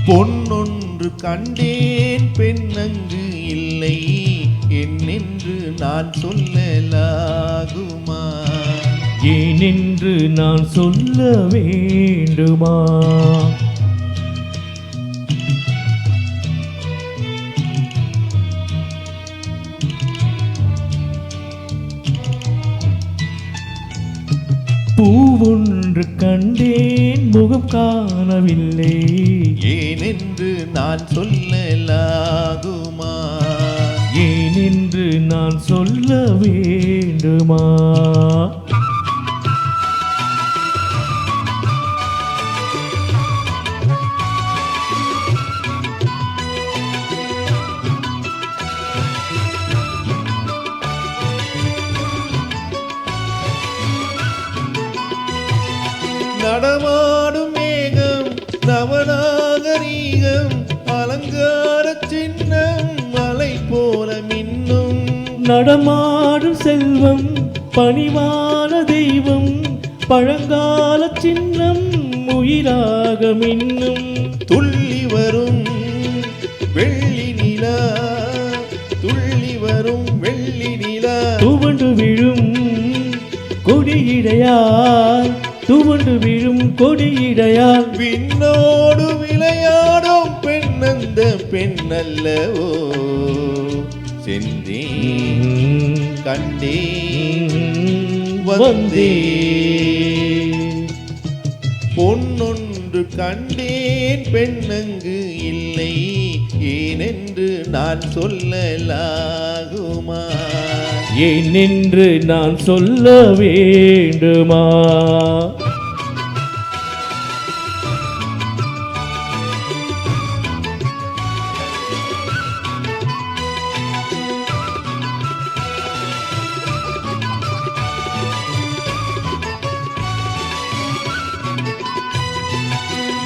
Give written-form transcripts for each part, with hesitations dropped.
பொன்னொன்று கண்டேன் பெண்ணங்கு இல்லை என்னென்று நான் சொல்லலாகுமா? ஏனென்று நான் சொல்ல வேண்டுமா? பூவொன்று கண்டேன் முகம் காணவில்லை ஏனென்று நான் சொல்லலாகுமா? ஏனென்று நான் சொல்ல வேண்டுமா? நடமாடும் மேகம் நவநாகரீகம் அலங்கார சின்னம் மலை போல மின்னும். நடமாடும் செல்வம் பணிவான தெய்வம் பழங்கால சின்னம் உயிராக மின்னும். துள்ளி வரும் வெள்ளி நிலா துள்ளி வரும் வெள்ளி நிலா துவண்டு விழும் கொடியிடையால் துவண்டு விழும் கொடியிடையால் விண்ணோடு விளையாடும் பெண்ணந்த பெண்ணல்லவோ சென்றே கண்டே வந்தே. பொன்னொன்று கண்டேன் பெண்ணங்கு இல்லை ஏனென்று நான் சொல்லலாகுமா? ஏனென்று நான் சொல்ல வேண்டுமா?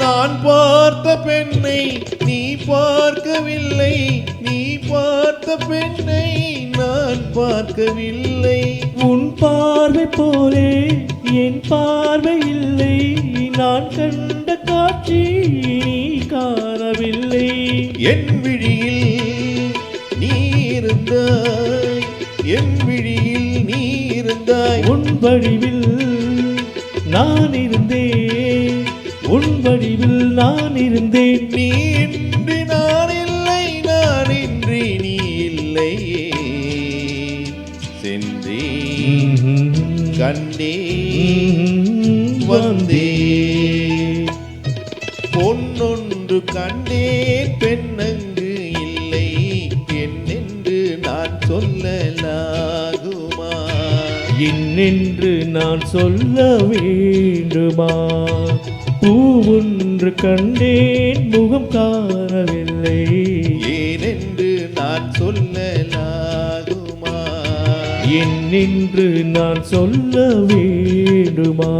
நான் பார்த்த பெண்ணை நீ பார்க்கவில்லை நீ பார்த்த பெண்ணை நான் பார்க்கவில்லை. உன் பார்வை போலே என் பார்வை இல்லை நான் கண்ட காட்சி நீ காணவில்லை. என் விழியில் நீ இருந்தாய் என் விழியில் நீ இருந்தாய். உன் வடிவில் நான் இருந்தேன் உன் வடிவில் நான் இருந்தேன். நீ இன்றி நான் இல்லை நான் இன்றி நீ இல்லையே சென்றே கண்டே வந்தே. பொன்னொன்று கண்டேன் பெண்ணங்கு இல்லை என்னென்று நான் சொல்லலாகுமா? என்னென்று நான் சொல்ல வேண்டுமா? பூவொன்று கண்டேன் முகம் காணவில்லை ஏனென்று நான் சொல்லலாகுமா? என்னென்று நான் சொல்ல வேண்டுமா?